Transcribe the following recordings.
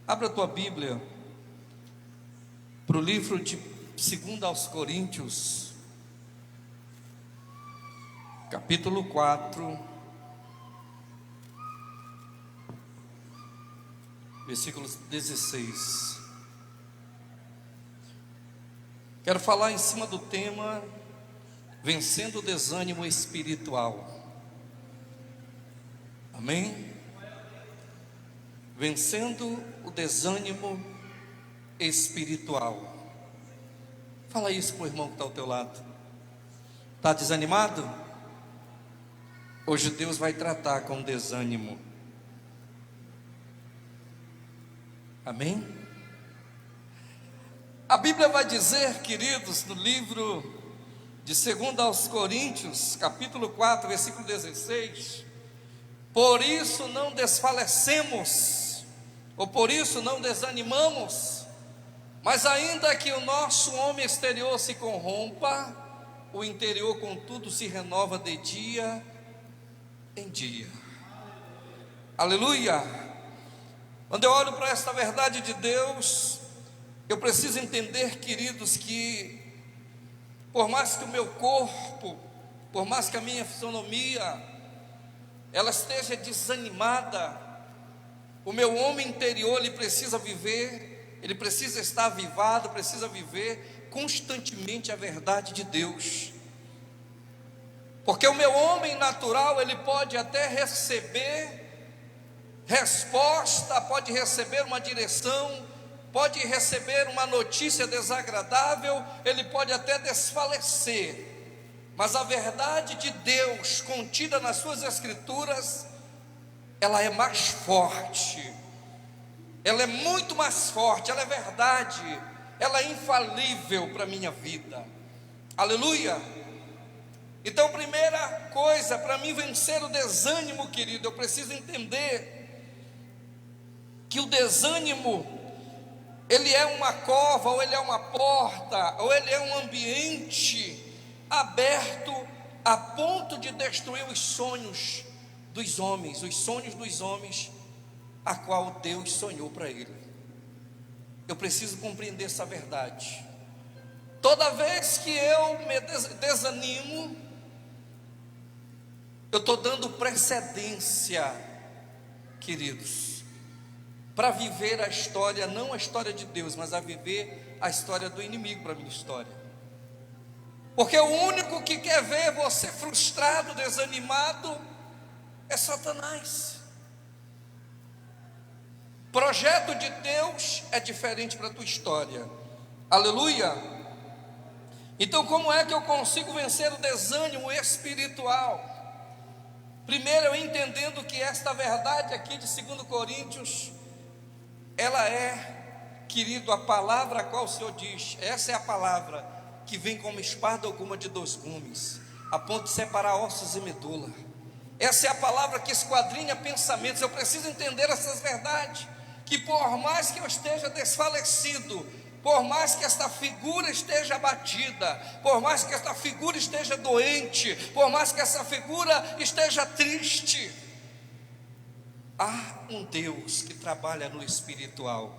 Abra a tua Bíblia para o livro de 2 aos Coríntios, capítulo 4, versículos 16. Quero falar em cima do tema vencendo o desânimo espiritual. Amém? Vencendo o desânimo espiritual. Fala isso para o irmão que está ao teu lado. Está desanimado? Hoje Deus vai tratar com desânimo. Amém? A Bíblia vai dizer, queridos, no livro de 2 aos Coríntios, capítulo 4, versículo 16: por isso não desfalecemos, ou por isso não desanimamos, mas ainda que o nosso homem exterior se corrompa, o interior contudo se renova de dia em dia. Aleluia! Quando eu olho para esta verdade de Deus, eu preciso entender, queridos, que por mais que o meu corpo, por mais que a minha fisionomia ela esteja desanimada, o meu homem interior, ele precisa viver, ele precisa estar avivado, precisa viver constantemente a verdade de Deus. Porque o meu homem natural, ele pode até receber resposta, pode receber uma direção, pode receber uma notícia desagradável, ele pode até desfalecer. Mas a verdade de Deus contida nas suas escrituras, ela é mais forte, ela é muito mais forte, ela é verdade, ela é infalível para a minha vida. Aleluia! Então, primeira coisa, para mim vencer o desânimo, querido, eu preciso entender que o desânimo, ele é uma cova, ou ele é uma porta, ou ele é um ambiente aberto a ponto de destruir os sonhos dos homens, a qual Deus sonhou para ele. Eu preciso compreender essa verdade. Toda vez que eu me desanimo, eu estou dando precedência, queridos, para viver a história, não a história de Deus, mas a viver a história do inimigo para a minha história. Porque o único que quer ver você frustrado, desanimado, é Satanás. O projeto de Deus é diferente para a tua história. Aleluia! Então, como é que eu consigo vencer o desânimo espiritual? Primeiro, eu entendendo que esta verdade aqui de 2 Coríntios, ela é, querido, a palavra a qual o Senhor diz, essa é a palavra que vem como espada alguma de 2 gumes, a ponto de separar ossos e medula. Essa é a palavra que esquadrinha pensamentos. Eu preciso entender essas verdades, que por mais que eu esteja desfalecido, por mais que esta figura esteja abatida, por mais que esta figura esteja doente, por mais que essa figura esteja triste, há um Deus que trabalha no espiritual,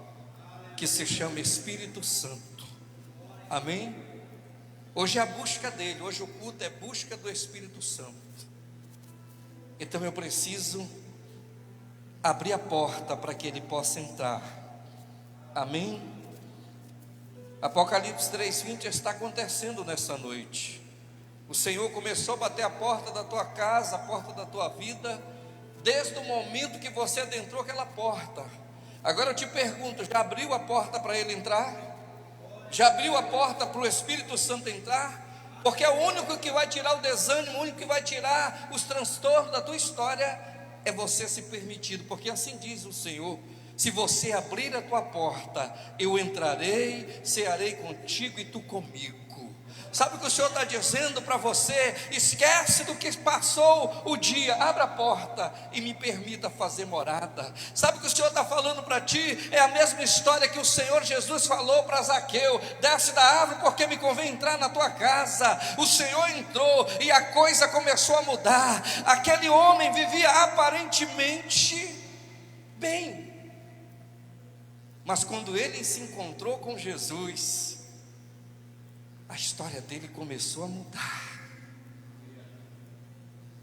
que se chama Espírito Santo. Amém? Hoje é a busca dele, hoje o culto é busca do Espírito Santo. Então eu preciso abrir a porta para que ele possa entrar. Amém? Apocalipse 3:20 está acontecendo nessa noite. O Senhor começou a bater a porta da tua casa, a porta da tua vida, desde o momento que você adentrou aquela porta. Agora eu te pergunto, já abriu a porta para ele entrar? Já abriu a porta para o Espírito Santo entrar? Porque é o único que vai tirar o desânimo, o único que vai tirar os transtornos da tua história, é você se permitir. Porque assim diz o Senhor: se você abrir a tua porta, eu entrarei, cearei contigo e tu comigo. Sabe o que o Senhor está dizendo para você? Esquece do que passou o dia, abra a porta e me permita fazer morada. Sabe o que o Senhor está falando para ti? É a mesma história que o Senhor Jesus falou para Zaqueu: desce da árvore porque me convém entrar na tua casa. O Senhor entrou e a coisa começou a mudar. Aquele homem vivia aparentemente bem, Mas quando ele se encontrou com Jesus, a história dele começou a mudar.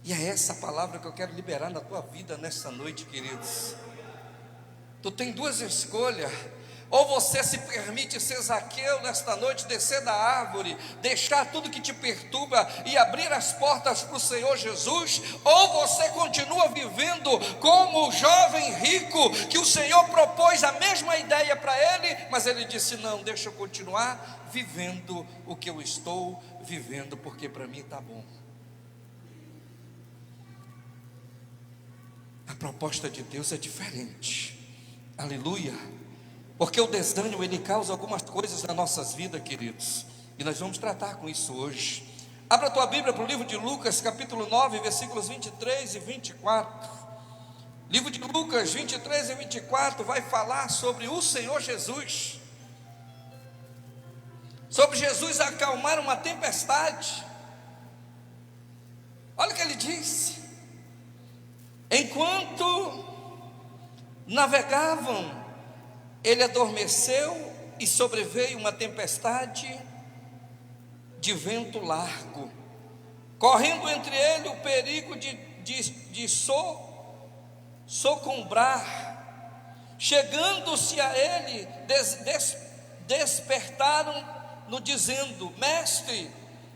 E é essa palavra que eu quero liberar na tua vida nessa noite, queridos. Tu tem duas escolhas: ou você se permite ser Zaqueu nesta noite, descer da árvore, deixar tudo que te perturba e abrir as portas para o Senhor Jesus, ou você continua vivendo como o jovem rico, que o Senhor propôs a mesma ideia para ele, mas ele disse: não, deixa eu continuar vivendo o que eu estou vivendo, porque para mim está bom. A proposta de Deus é diferente, aleluia. Porque o desânimo, ele causa algumas coisas nas nossas vidas, queridos, e nós vamos tratar com isso hoje. Abra a tua Bíblia para o livro de Lucas, capítulo 9, versículos 23 e 24. Livro de Lucas 23 e 24 vai falar sobre o Senhor Jesus, sobre Jesus acalmar uma tempestade. Olha o que ele disse: enquanto navegavam, ele adormeceu e sobreveio uma tempestade de vento largo, correndo entre ele o perigo de socombrar. Chegando-se a ele, despertaram-no dizendo: Mestre,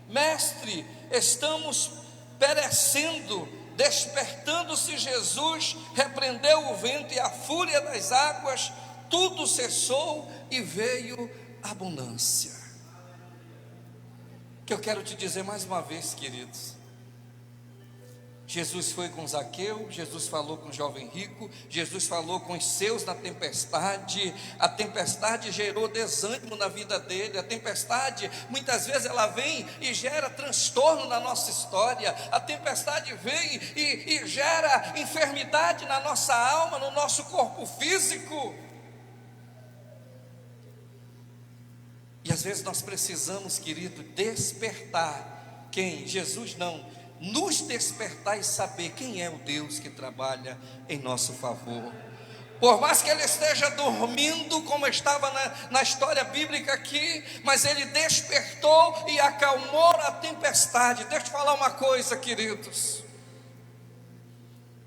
Mestre, estamos perecendo. Despertando-se Jesus, repreendeu o vento e a fúria das águas, tudo cessou e veio abundância. Que eu quero te dizer mais uma vez, queridos, Jesus foi com Zaqueu, Jesus falou com o jovem rico, Jesus falou com os seus na tempestade. A tempestade gerou desânimo na vida dele. A tempestade, muitas vezes ela vem e gera transtorno na nossa história. A tempestade vem e gera enfermidade na nossa alma, no nosso corpo físico. E às vezes nós precisamos, querido, despertar. Quem? Jesus não. Nos despertar e saber quem é o Deus que trabalha em nosso favor. Por mais que ele esteja dormindo, como estava na história bíblica aqui, mas ele despertou e acalmou a tempestade. Deixa eu te falar uma coisa, queridos.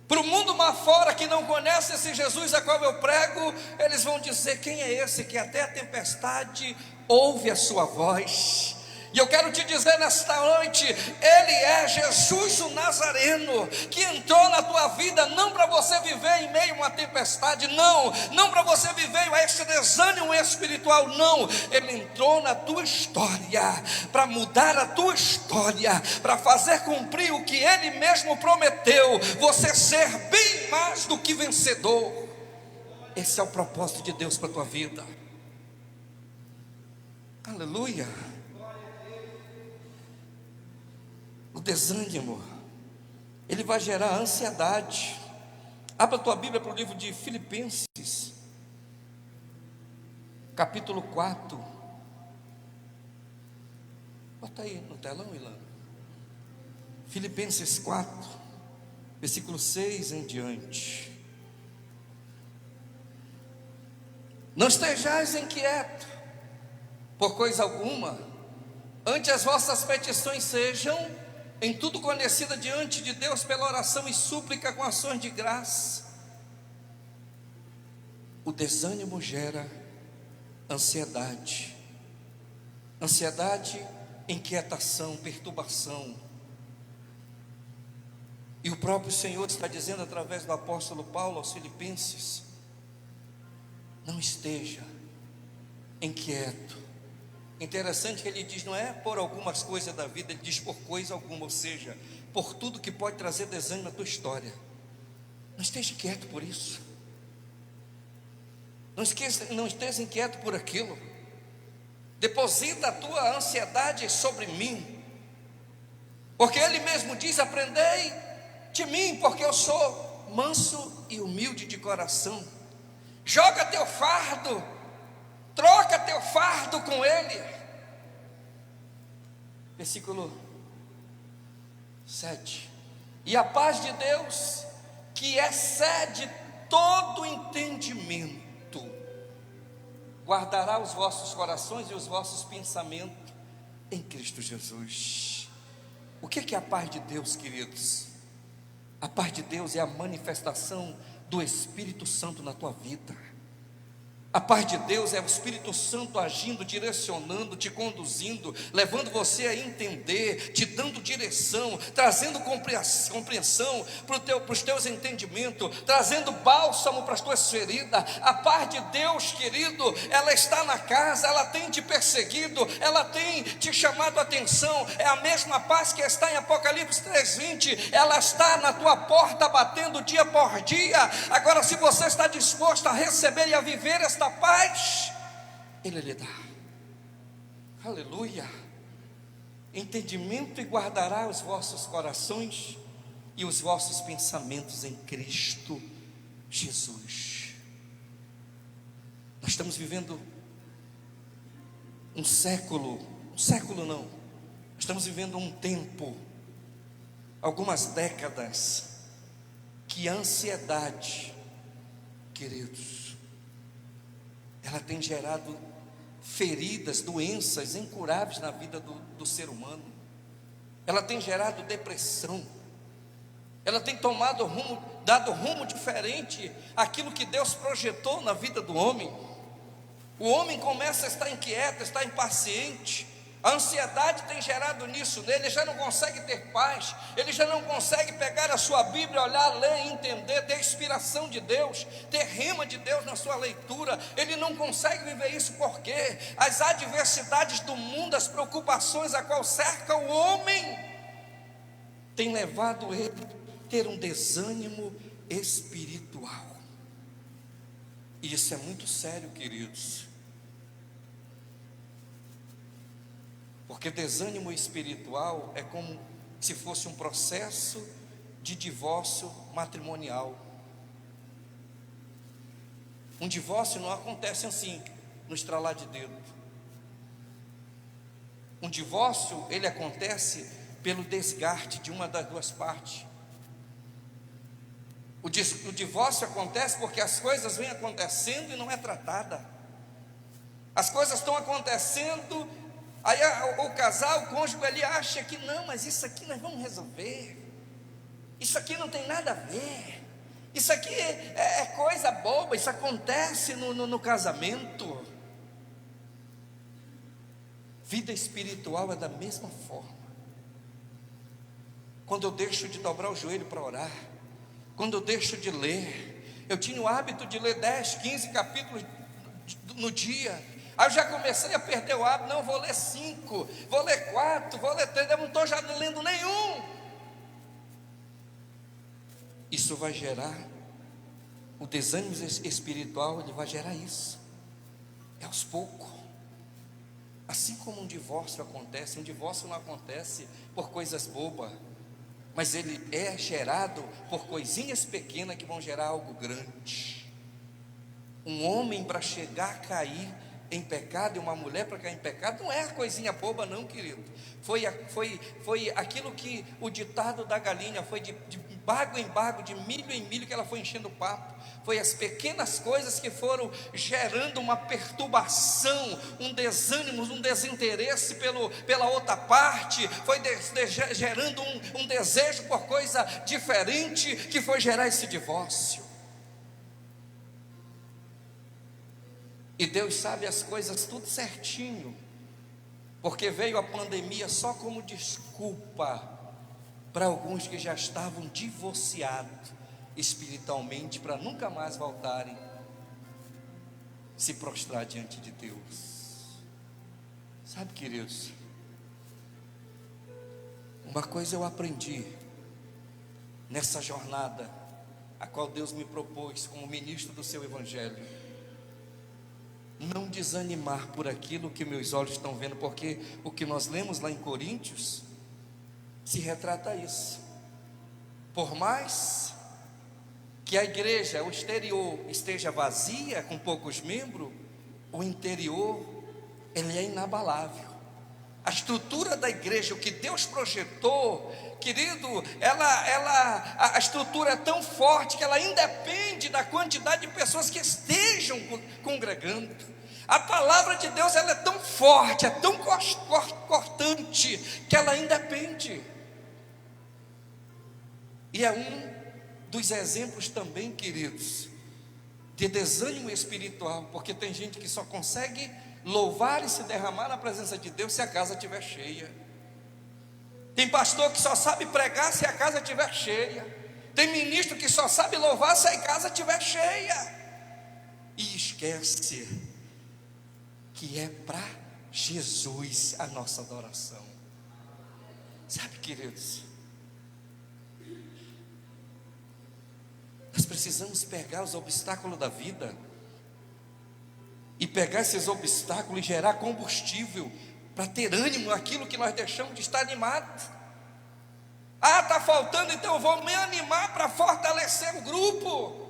Para o mundo lá fora que não conhece esse Jesus a qual eu prego, eles vão dizer: quem é esse que até a tempestade ouve a sua voz? E eu quero te dizer nesta noite, ele é Jesus o Nazareno, que entrou na tua vida não para você viver em meio a uma tempestade, não para você viver a esse desânimo espiritual, não. Ele entrou na tua história para mudar a tua história, para fazer cumprir o que ele mesmo prometeu, você ser bem mais do que vencedor. Esse é o propósito de Deus para a tua vida. Aleluia. O desânimo, ele vai gerar ansiedade. Abra a tua Bíblia para o livro de Filipenses, capítulo 4. Bota aí no telão, Ilana. Filipenses 4, versículo 6 em diante. Não estejais inquietos por coisa alguma, antes as vossas petições sejam em tudo conhecida diante de Deus pela oração e súplica com ações de graça. O desânimo gera ansiedade, inquietação, perturbação. E o próprio Senhor está dizendo através do apóstolo Paulo aos Filipenses: não esteja inquieto. Interessante que ele diz, não é por algumas coisas da vida, ele diz por coisa alguma, ou seja, por tudo que pode trazer desânimo na tua história. Não esteja inquieto por isso. Não esteja inquieto por aquilo. Deposita a tua ansiedade sobre mim, porque ele mesmo diz: aprendei de mim, porque eu sou manso e humilde de coração. Joga teu fardo, troca teu fardo com ele. Versículo 7. E a paz de Deus, que excede todo entendimento, guardará os vossos corações e os vossos pensamentos em Cristo Jesus. O que é a paz de Deus, queridos? A paz de Deus é a manifestação do Espírito Santo na tua vida. A paz de Deus é o Espírito Santo agindo, direcionando, te conduzindo, levando você a entender, te dando direção, trazendo compreensão para os teus entendimentos, trazendo bálsamo para as tuas feridas. A paz de Deus, querido, ela está na casa, ela tem te perseguido, ela tem te chamado a atenção. É a mesma paz que está em Apocalipse 3:20, ela está na tua porta batendo dia por dia. Agora, se você está disposto a receber e a viver esta paz, Ele lhe dá. Aleluia. Entendimento, e guardará os vossos corações e os vossos pensamentos em Cristo Jesus. Nós estamos vivendo um século não, nós estamos vivendo um tempo, algumas décadas, que a ansiedade, queridos, ela tem gerado feridas, doenças incuráveis na vida do ser humano. Ela tem gerado depressão. Ela tem dado rumo diferente àquilo que Deus projetou na vida do homem. O homem começa a estar inquieto, estar impaciente. A ansiedade tem gerado nisso nele. Ele já não consegue ter paz. Ele já não consegue pegar a sua Bíblia, olhar, ler, entender, ter inspiração de Deus, ter rema de Deus na sua leitura. Ele não consegue viver isso porque as adversidades do mundo, as preocupações a qual cerca o homem, tem levado ele a ter um desânimo espiritual. E isso é muito sério, queridos. Porque desânimo espiritual é como se fosse um processo de divórcio matrimonial. Um divórcio não acontece assim, no estralar de dedo. Um divórcio, ele acontece pelo desgaste de uma das duas partes. O divórcio acontece porque as coisas vêm acontecendo e não é tratada. As coisas estão acontecendo. Aí o casal, o cônjuge, ele acha que não, mas isso aqui nós vamos resolver. Isso aqui não tem nada a ver. Isso aqui é coisa boba, isso acontece no casamento. Vida espiritual é da mesma forma. Quando eu deixo de dobrar o joelho para orar, quando eu deixo de ler, eu tinha o hábito de ler 10, 15 capítulos no dia. Aí eu já comecei a perder o hábito. Não, vou ler 5, vou ler 4, vou ler 3, eu não estou já lendo nenhum. Isso vai gerar, o desânimo espiritual, ele vai gerar isso. É aos poucos. Assim como um divórcio acontece, um divórcio não acontece por coisas bobas, mas ele é gerado por coisinhas pequenas que vão gerar algo grande. Um homem para chegar a cair em pecado, e uma mulher para cair em pecado, não é coisinha boba não, querido. Foi aquilo que o ditado da galinha, foi de bago em bago, de milho em milho, que ela foi enchendo o papo. Foi as pequenas coisas que foram gerando uma perturbação, um desânimo, um desinteresse pela outra parte. Foi gerando um desejo por coisa diferente, que foi gerar esse divórcio. E Deus sabe as coisas tudo certinho, porque veio a pandemia só como desculpa para alguns que já estavam divorciados espiritualmente, para nunca mais voltarem se prostrar diante de Deus. Sabe, queridos, uma coisa eu aprendi nessa jornada a qual Deus me propôs como ministro do seu evangelho: não desanimar por aquilo que meus olhos estão vendo, porque o que nós lemos lá em Coríntios se retrata isso. Por mais que a igreja, o exterior, esteja vazia, com poucos membros, o interior, ele é inabalável. A estrutura da igreja, o que Deus projetou, querido, a estrutura é tão forte que ela independe da quantidade de pessoas que estejam congregando. A palavra de Deus, ela é tão forte, é tão cortante, que ela independe. E é um dos exemplos também, queridos, de desânimo espiritual, porque tem gente que só consegue louvar e se derramar na presença de Deus se a casa estiver cheia. Tem pastor que só sabe pregar se a casa estiver cheia. Tem ministro que só sabe louvar se a casa estiver cheia. E esquece que é para Jesus a nossa adoração. Sabe, queridos, nós precisamos pegar os obstáculos da vida e pegar esses obstáculos e gerar combustível para ter ânimo naquilo que nós deixamos de estar animados. Ah, está faltando, então eu vou me animar para fortalecer o grupo.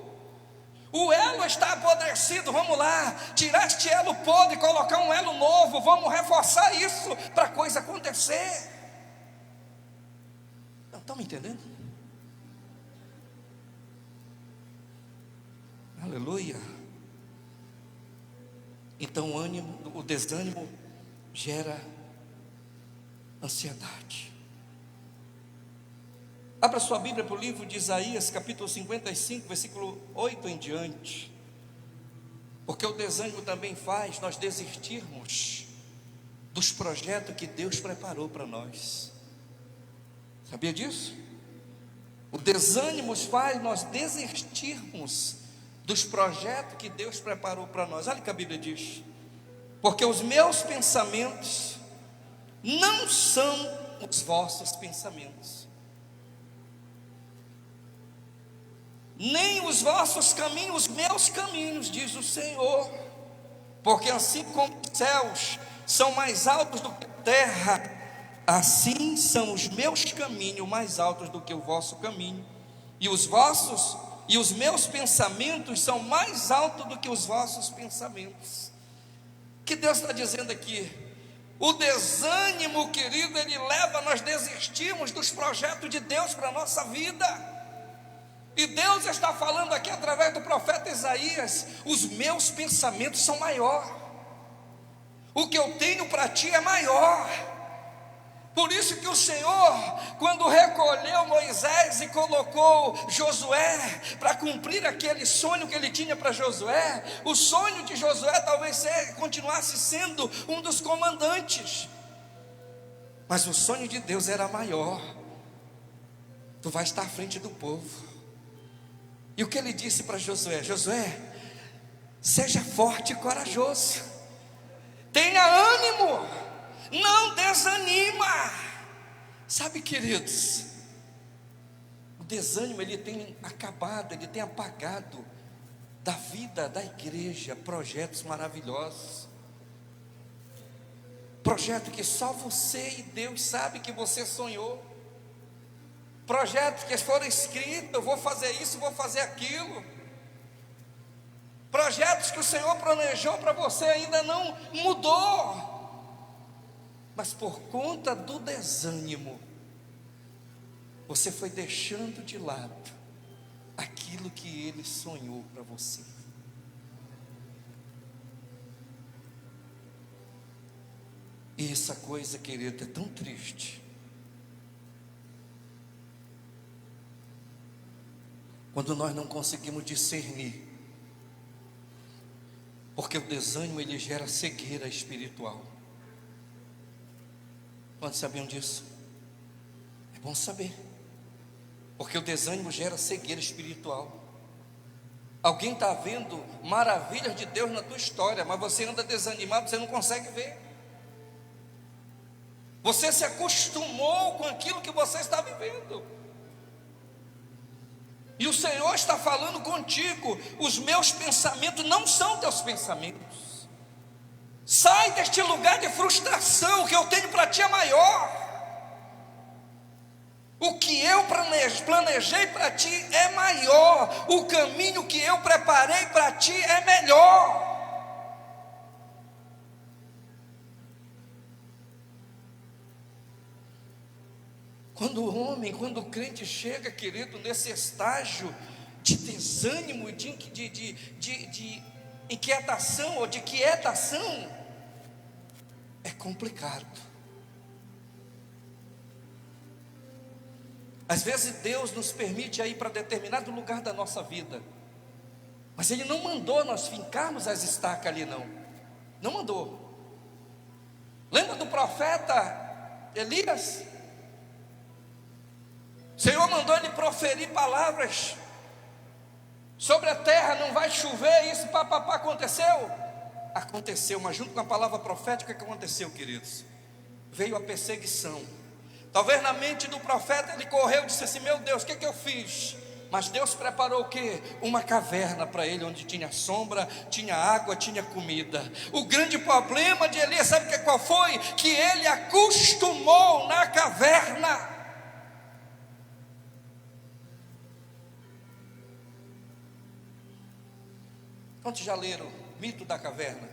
O elo está apodrecido, vamos lá, tirar este elo podre e colocar um elo novo, vamos reforçar isso para a coisa acontecer. Não estão me entendendo? Aleluia. Então o desânimo gera ansiedade. Abra sua Bíblia para o livro de Isaías, capítulo 55, versículo 8 em diante. Porque o desânimo também faz nós desistirmos dos projetos que Deus preparou para nós. Sabia disso? O desânimo faz nós desistirmos dos projetos que Deus preparou para nós. Olha o que a Bíblia diz: porque os meus pensamentos não são os vossos pensamentos, nem os vossos caminhos, os meus caminhos, diz o Senhor. Porque assim como os céus são mais altos do que a terra, assim são os meus caminhos mais altos do que o vosso caminho, e os meus pensamentos são mais altos do que os vossos pensamentos. O que Deus está dizendo aqui? O desânimo, querido, ele leva a nós desistirmos dos projetos de Deus para a nossa vida. E Deus está falando aqui através do profeta Isaías: os meus pensamentos são maiores, o que eu tenho para ti é maior. Por isso que o Senhor, quando recolheu Moisés e colocou Josué para cumprir aquele sonho que ele tinha para Josué, o sonho de Josué talvez continuasse sendo um dos comandantes, mas o sonho de Deus era maior. Tu vais estar à frente do povo. E o que ele disse para Josué? Josué, seja forte e corajoso, tenha ânimo, não desanima. Sabe, queridos, o desânimo ele tem acabado, ele tem apagado da vida da igreja projetos maravilhosos, projeto que só você e Deus sabe que você sonhou, projetos que foram escritos: eu vou fazer isso, vou fazer aquilo, projetos que o Senhor planejou para você ainda não mudou, mas por conta do desânimo, você foi deixando de lado aquilo que Ele sonhou para você. E essa coisa, querido, é tão triste. Quando nós não conseguimos discernir, porque o desânimo ele gera cegueira espiritual. Quantos sabiam disso? É bom saber, porque o desânimo gera cegueira espiritual. Alguém está vendo maravilhas de Deus na tua história, mas você anda desanimado, você não consegue ver. Você se acostumou com aquilo que você está vivendo. E o Senhor está falando contigo: os meus pensamentos não são teus pensamentos. Sai deste lugar de frustração, o que eu tenho para ti é maior. O que eu planejei para ti é maior. O caminho que eu preparei para ti é melhor. Quando o crente chega, querido, nesse estágio de desânimo, de inquietação ou de quietação, é complicado. Às vezes Deus nos permite ir para determinado lugar da nossa vida, mas Ele não mandou nós fincarmos as estacas ali, não mandou. Lembra do profeta Elias? O Senhor mandou ele proferir palavras sobre a terra, não vai chover, isso papapá, aconteceu? Aconteceu, mas junto com a palavra profética, o que aconteceu, queridos? Veio a perseguição. Talvez na mente do profeta ele correu e disse assim: meu Deus, o que eu fiz? Mas Deus preparou o quê? Uma caverna para ele, onde tinha sombra, tinha água, tinha comida. O grande problema de Elias, sabe qual foi? Que ele acostumou na caverna. Quantos já leram Mito da Caverna?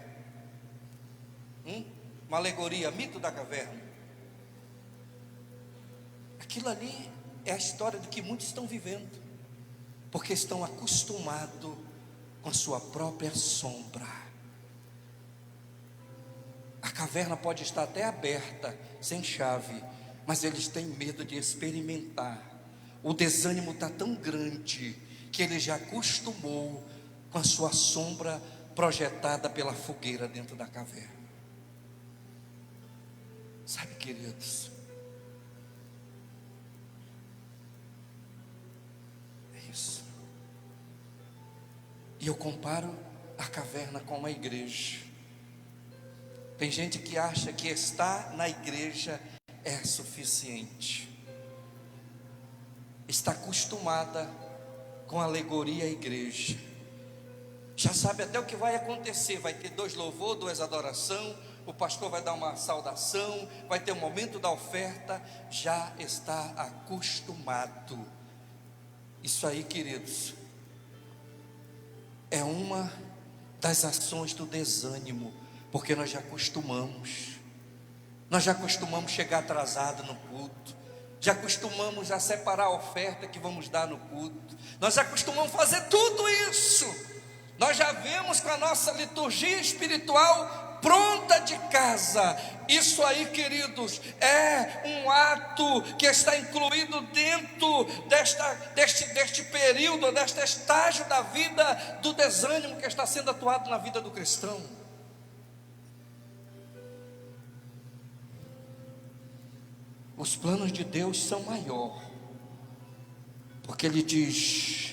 Uma alegoria, Mito da Caverna. Aquilo ali é a história do que muitos estão vivendo, porque estão acostumados com a sua própria sombra. A caverna pode estar até aberta, sem chave, mas eles têm medo de experimentar. O desânimo está tão grande que ele já acostumou com a sua sombra projetada pela fogueira dentro da caverna. Sabe, queridos, é isso. E eu comparo a caverna com a igreja. Tem gente que acha que estar na igreja é suficiente. Está acostumada com a alegoria à igreja. Já sabe até o que vai acontecer. Vai ter 2 louvor, 2 adoração, o pastor vai dar uma saudação, vai ter o momento da oferta. Já está acostumado. Isso aí, queridos, é uma das ações do desânimo, porque nós já acostumamos. Nós já acostumamos chegar atrasado no culto, já acostumamos a separar a oferta que vamos dar no culto, nós já acostumamos fazer tudo isso. Nós já vemos com a nossa liturgia espiritual pronta de casa. Isso aí, queridos, é um ato que está incluído dentro deste período, deste estágio da vida do desânimo que está sendo atuado na vida do cristão. Os planos de Deus são maiores, porque Ele diz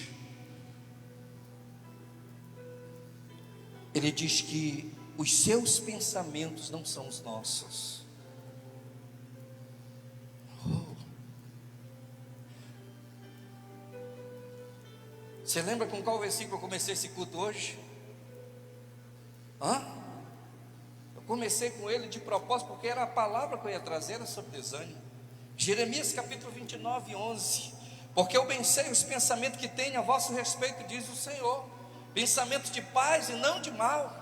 que os seus pensamentos não são os nossos. Você lembra com qual versículo eu comecei esse culto hoje? Eu comecei com ele de propósito, porque era a palavra que eu ia trazer, era sobre desânimo. Jeremias capítulo 29, 11. Porque eu bem sei os pensamentos que tenho a vosso respeito, diz o Senhor, pensamentos de paz e não de mal,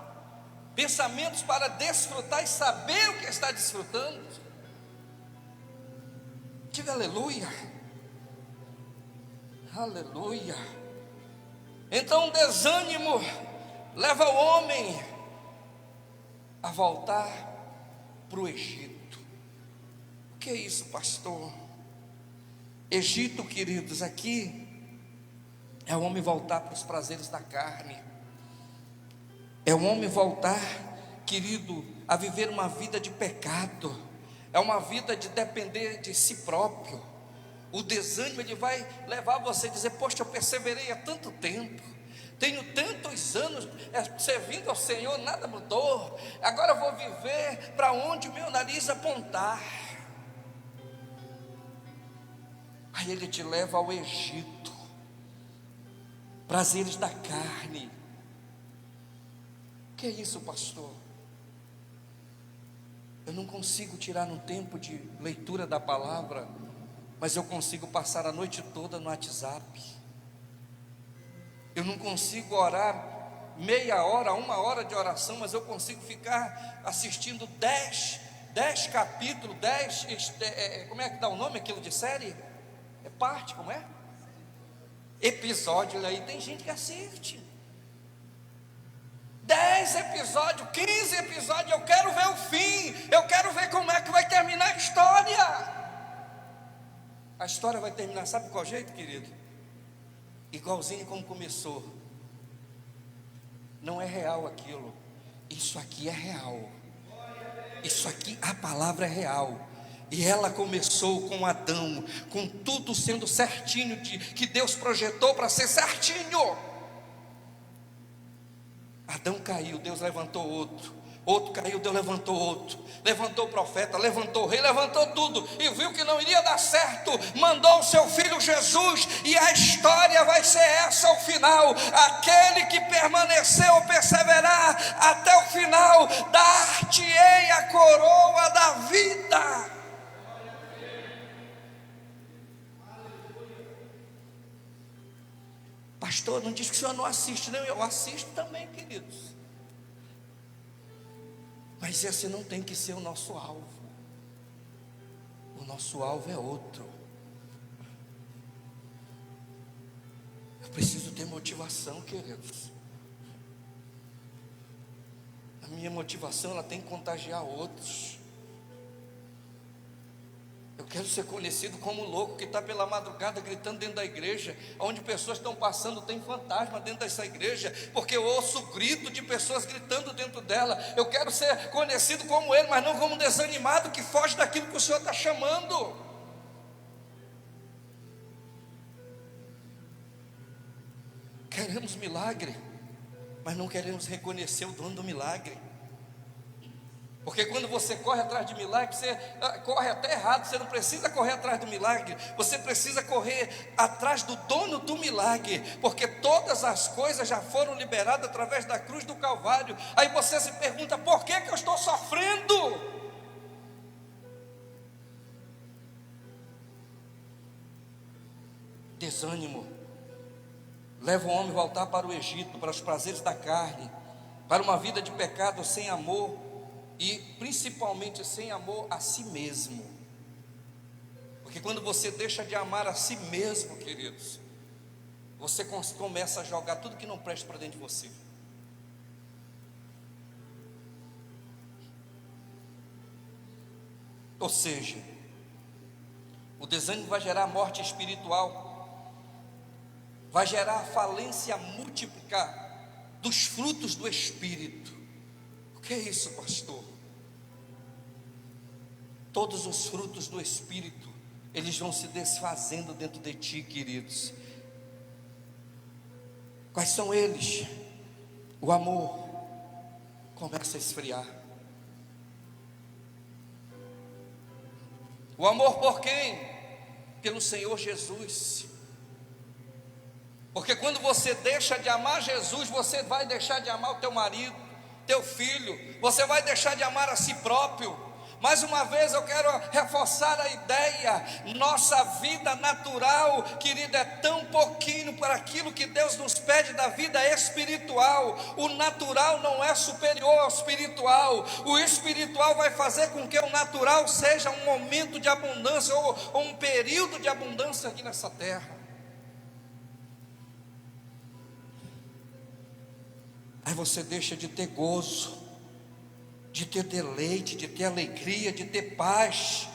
pensamentos para desfrutar e saber o que está desfrutando. Diga aleluia. Aleluia. Então o desânimo leva o homem a voltar para o Egito. O que é isso, pastor? Egito, queridos, aqui é o homem voltar para os prazeres da carne. É o homem voltar, querido, a viver uma vida de pecado. É uma vida de depender de si próprio. O desânimo, ele vai levar você a dizer: poxa, eu perseverei há tanto tempo, tenho tantos anos servindo ao Senhor, nada mudou. Agora eu vou viver para onde o meu nariz apontar. Aí ele te leva ao Egito, prazeres da carne. O que é isso, pastor? Eu não consigo tirar um tempo de leitura da palavra, mas eu consigo passar a noite toda no WhatsApp. Eu não consigo orar meia hora, 1 hora de oração, mas eu consigo ficar assistindo 10 capítulos, 10, como é que dá o nome aquilo de série? É parte, como é? Episódio, aí tem gente que assiste 10 episódios, 15 episódios, eu quero ver o fim, eu quero ver como é que vai terminar a história. A história vai terminar, sabe qual jeito, querido? Igualzinho como começou. Não é real aquilo, isso aqui é real. Isso aqui, a palavra é real. E ela começou com Adão, com tudo sendo certinho, que Deus projetou para ser certinho. Adão caiu, Deus levantou outro. Outro caiu, Deus levantou outro. Levantou o profeta, levantou o rei, levantou tudo. E viu que não iria dar certo. Mandou o seu filho Jesus. E a história vai ser essa ao final. Aquele que permaneceu ou perseverar até o final, dar-te-ei a coroa da vida. Pastor, não diz que o senhor não assiste, não. Eu assisto também, queridos. Mas esse não tem que ser o nosso alvo. O nosso alvo é outro. Eu preciso ter motivação, queridos. A minha motivação, ela tem que contagiar outros. Eu quero ser conhecido como o louco que está pela madrugada gritando dentro da igreja, onde pessoas estão passando, tem fantasma dentro dessa igreja, porque eu ouço o grito de pessoas gritando dentro dela. Eu quero ser conhecido como ele, mas não como um desanimado que foge daquilo que o Senhor está chamando. Queremos milagre, mas não queremos reconhecer o dono do milagre. Porque quando você corre atrás de milagre, você corre até errado. Você não precisa correr atrás do milagre, você precisa correr atrás do dono do milagre. Porque todas as coisas já foram liberadas através da cruz do Calvário. Aí você se pergunta, por que eu estou sofrendo? Desânimo leva o homem a voltar para o Egito, para os prazeres da carne, para uma vida de pecado sem amor. E principalmente sem amor a si mesmo. Porque quando você deixa de amar a si mesmo, queridos, você começa a jogar tudo que não presta para dentro de você. Ou seja, o desânimo vai gerar morte espiritual, vai gerar falência múltipla dos frutos do Espírito. O que é isso, pastor? Todos os frutos do Espírito, eles vão se desfazendo dentro de ti, queridos. Quais são eles? O amor começa a esfriar. O amor por quem? Pelo Senhor Jesus. Porque quando você deixa de amar Jesus, você vai deixar de amar o teu marido, teu filho, você vai deixar de amar a si próprio. Mais uma vez eu quero reforçar a ideia, nossa vida natural, querida, é tão pouquinho para aquilo que Deus nos pede da vida espiritual. O natural não é superior ao espiritual, o espiritual vai fazer com que o natural seja um momento de abundância, ou um período de abundância aqui nessa terra. Aí você deixa de ter gozo, de ter deleite, de ter alegria, de ter paz.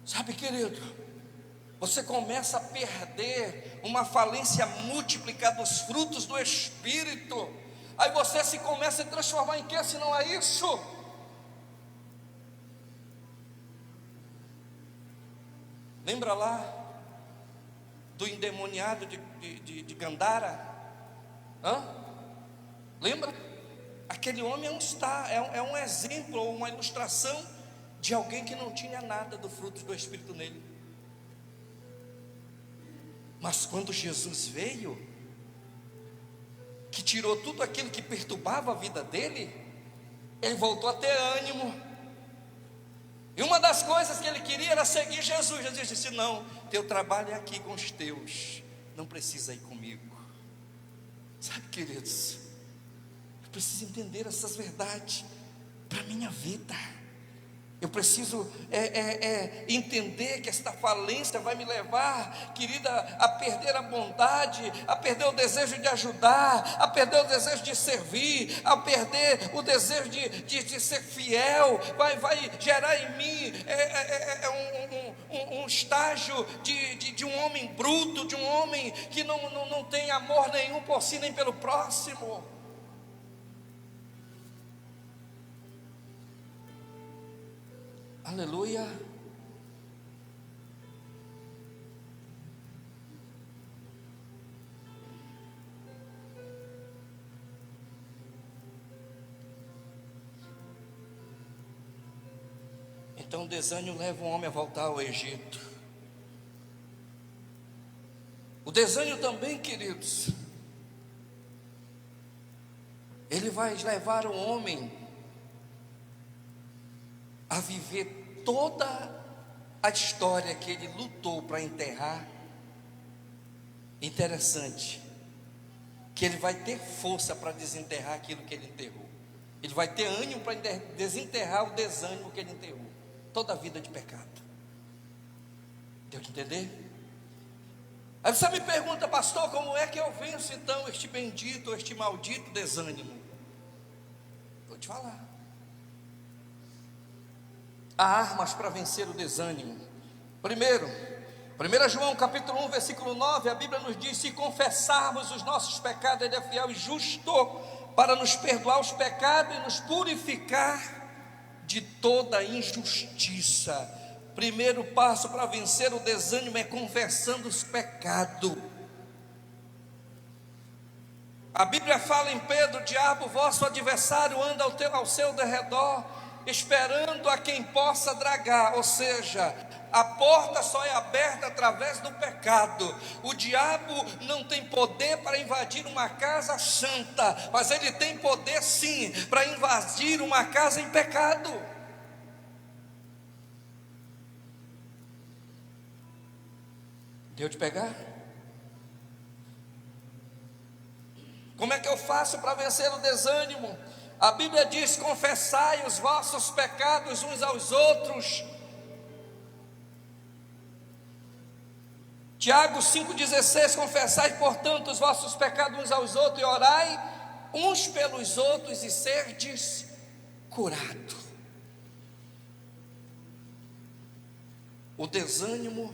Sabe, querido, você começa a perder uma falência múltipla dos frutos do Espírito. Aí você se começa a transformar em quê, se não é isso? Lembra lá do endemoniado de Gandara? Lembra? Aquele homem é um exemplo, ou uma ilustração de alguém que não tinha nada do fruto do Espírito nele. Mas quando Jesus veio, que tirou tudo aquilo que perturbava a vida dele, ele voltou a ter ânimo. E uma das coisas que ele queria era seguir Jesus. Jesus disse: não, teu trabalho é aqui com os teus, não precisa ir comigo. Sabe, queridos, eu preciso entender essas verdades para a minha vida. Eu preciso entender que esta falência vai me levar, querida, a perder a bondade, a perder o desejo de ajudar, a perder o desejo de servir, a perder o desejo de ser fiel. Vai gerar em mim um estágio de um homem bruto, de um homem que não tem amor nenhum por si nem pelo próximo. Aleluia. Então o desânimo leva o homem a voltar ao Egito. O desânimo também, queridos, ele vai levar o homem a viver toda a história que ele lutou para enterrar. Interessante, que ele vai ter força para desenterrar aquilo que ele enterrou. Ele vai ter ânimo para desenterrar o desânimo que ele enterrou. Toda a vida de pecado. Deu que entender? Aí você me pergunta, pastor, como é que eu venço então este bendito, este maldito desânimo? Vou te falar. Há armas para vencer o desânimo. Primeiro, 1 João capítulo 1, versículo 9, a Bíblia nos diz: se confessarmos os nossos pecados, Ele é fiel e justo para nos perdoar os pecados e nos purificar de toda injustiça. Primeiro passo para vencer o desânimo é confessando os pecados. A Bíblia fala em Pedro: o diabo, vosso adversário, anda ao seu derredor, esperando a quem possa dragar. Ou seja, a porta só é aberta através do pecado. O diabo não tem poder para invadir uma casa santa, mas ele tem poder sim para invadir uma casa em pecado. Deu de pegar? Como é que eu faço para vencer o desânimo? A Bíblia diz: confessai os vossos pecados uns aos outros. Tiago 5,16: confessai, portanto, os vossos pecados uns aos outros e orai uns pelos outros e serdes curados. O desânimo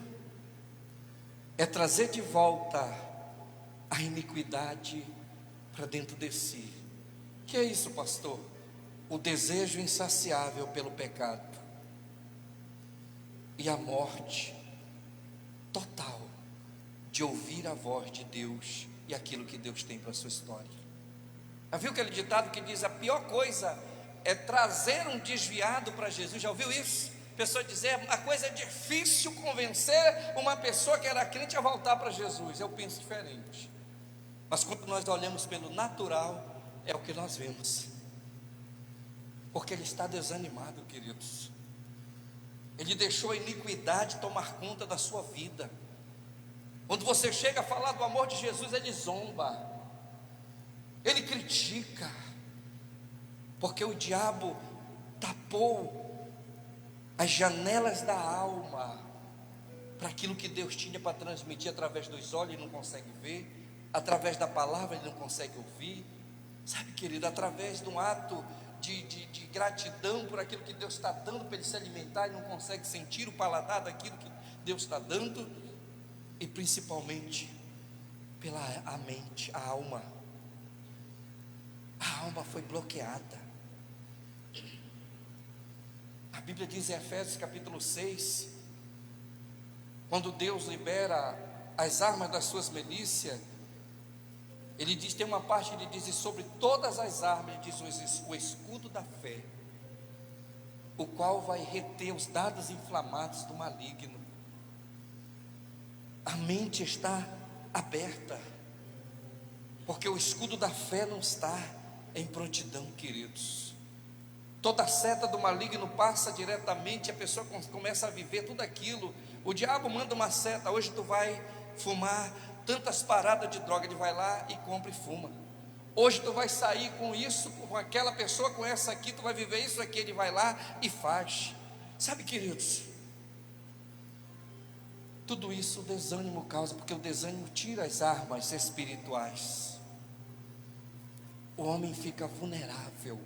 é trazer de volta a iniquidade para dentro de si. Que é isso, pastor? O desejo insaciável pelo pecado e a morte total de ouvir a voz de Deus e aquilo que Deus tem para a sua história. Já viu aquele ditado que diz: a pior coisa é trazer um desviado para Jesus? Já ouviu isso? A pessoa dizer: a coisa é difícil convencer uma pessoa que era crente a voltar para Jesus. Eu penso diferente. Mas quando nós olhamos pelo natural, é o que nós vemos. Porque ele está desanimado, queridos. Ele deixou a iniquidade tomar conta da sua vida. Quando você chega a falar do amor de Jesus, ele zomba, ele critica, porque o diabo tapou as janelas da alma para aquilo que Deus tinha para transmitir através dos olhos. Ele não consegue ver, através da palavra ele não consegue ouvir. Sabe, querido, através de um ato de gratidão por aquilo que Deus está dando para ele se alimentar, ele não consegue sentir o paladar daquilo que Deus está dando. E principalmente pela mente, a alma. A alma foi bloqueada. A Bíblia diz em Efésios capítulo 6, quando Deus libera as armas das suas milícias, ele diz, tem uma parte que ele diz: e sobre todas as armas, ele diz o escudo da fé, o qual vai reter os dardos inflamados do maligno. A mente está aberta, porque o escudo da fé não está em prontidão, queridos. Toda seta do maligno passa diretamente, a pessoa começa a viver tudo aquilo. O diabo manda uma seta: hoje tu vai fumar tantas paradas de droga, ele vai lá e compra e fuma. Hoje tu vai sair com isso, com aquela pessoa, com essa aqui, tu vai viver isso aqui, ele vai lá e faz. Sabe, queridos, tudo isso o desânimo causa, porque o desânimo tira as armas espirituais. O homem fica vulnerável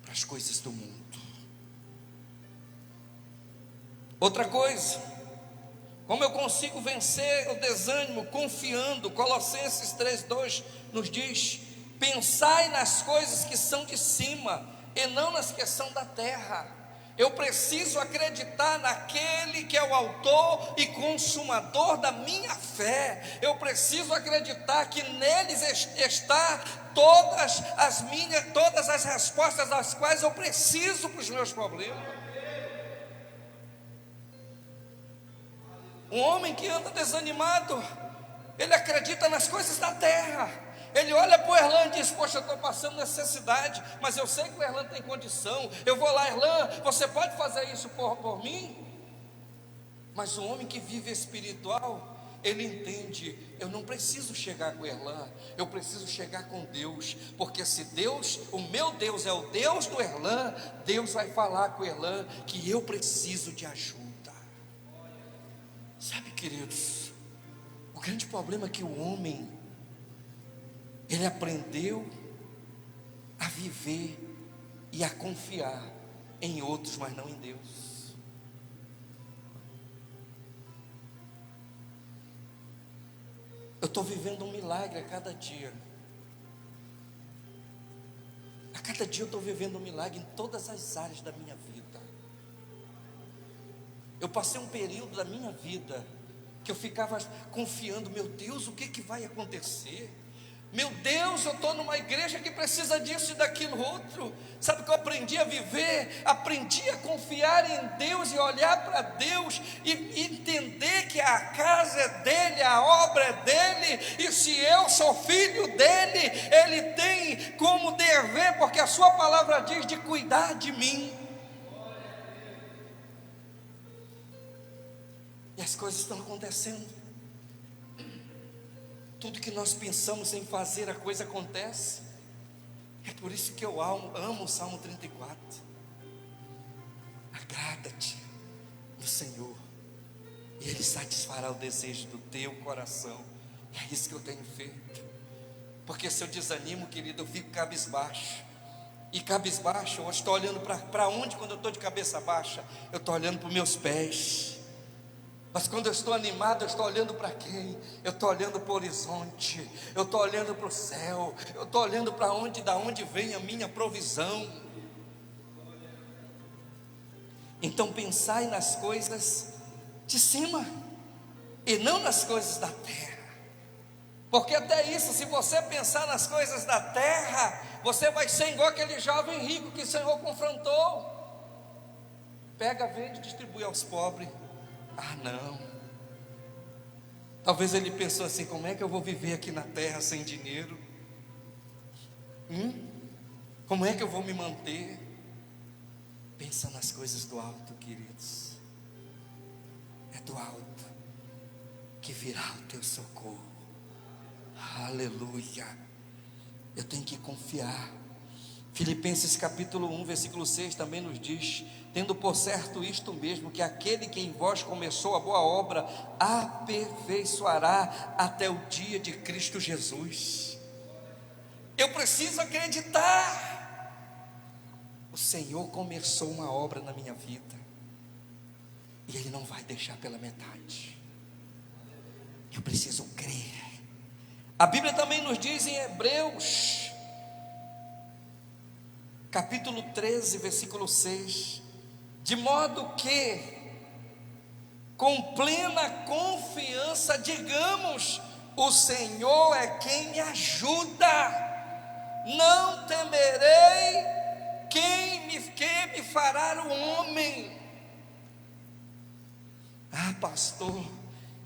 para as coisas do mundo. Outra coisa, como eu consigo vencer o desânimo? Confiando. Colossenses 3:2 nos diz: pensai nas coisas que são de cima e não nas que são da terra. Eu preciso acreditar naquele que é o autor e consumador da minha fé. Eu preciso acreditar que neles está todas as respostas das quais eu preciso para os meus problemas. Um homem que anda desanimado, ele acredita nas coisas da terra. Ele olha para o Erlan e diz: poxa, eu estou passando necessidade, mas eu sei que o Erlan tem condição. Eu vou lá, Erlan, você pode fazer isso por mim? Mas o homem que vive espiritual, ele entende: eu não preciso chegar com o Erlan, eu preciso chegar com Deus. Porque se Deus, o meu Deus é o Deus do Erlan, Deus vai falar com o Erlan que eu preciso de ajuda. Sabe, queridos, o grande problema é que o homem, ele aprendeu a viver e a confiar em outros, mas não em Deus. Eu estou vivendo um milagre a cada dia. A cada dia eu estou vivendo um milagre em todas as áreas da minha vida. Eu passei um período da minha vida que eu ficava confiando: meu Deus, o que vai acontecer? Meu Deus, eu estou numa igreja que precisa disso e daquilo outro. Sabe o que eu aprendi a viver? Aprendi a confiar em Deus e olhar para Deus e entender que a casa é dele, a obra é dele, e se eu sou filho dele, ele tem como dever, porque a sua palavra diz, de cuidar de mim. E as coisas estão acontecendo. Tudo que nós pensamos em fazer, a coisa acontece. É por isso que eu amo o Salmo 34. Agrada-te no Senhor, e Ele satisfará o desejo do teu coração. É isso que eu tenho feito. Porque se eu desanimo, querido, eu fico cabisbaixo. E cabisbaixo, eu estou olhando para onde quando eu estou de cabeça baixa? Eu estou olhando para os meus pés. Mas quando eu estou animado, eu estou olhando para quem? Eu estou olhando para o horizonte, eu estou olhando para o céu, eu estou olhando para da onde vem a minha provisão. Então pensai nas coisas de cima e não nas coisas da terra. Porque até isso, se você pensar nas coisas da terra, você vai ser igual aquele jovem rico que o Senhor confrontou. Pega, vende e distribui aos pobres. Ah, não. Talvez ele pensou assim: como é que eu vou viver aqui na terra sem dinheiro? Como é que eu vou me manter? Pensa nas coisas do alto, queridos. É do alto que virá o teu socorro. Aleluia. Eu tenho que confiar. Filipenses capítulo 1, versículo 6 também nos diz: tendo por certo isto mesmo, que aquele que em vós começou a boa obra, aperfeiçoará até o dia de Cristo Jesus. Eu preciso acreditar. O Senhor começou uma obra na minha vida, e Ele não vai deixar pela metade. Eu preciso crer. A Bíblia também nos diz em Hebreus capítulo 13, versículo 6: de modo que, com plena confiança, digamos: o Senhor é quem me ajuda, não temerei que me fará o homem. Ah, pastor,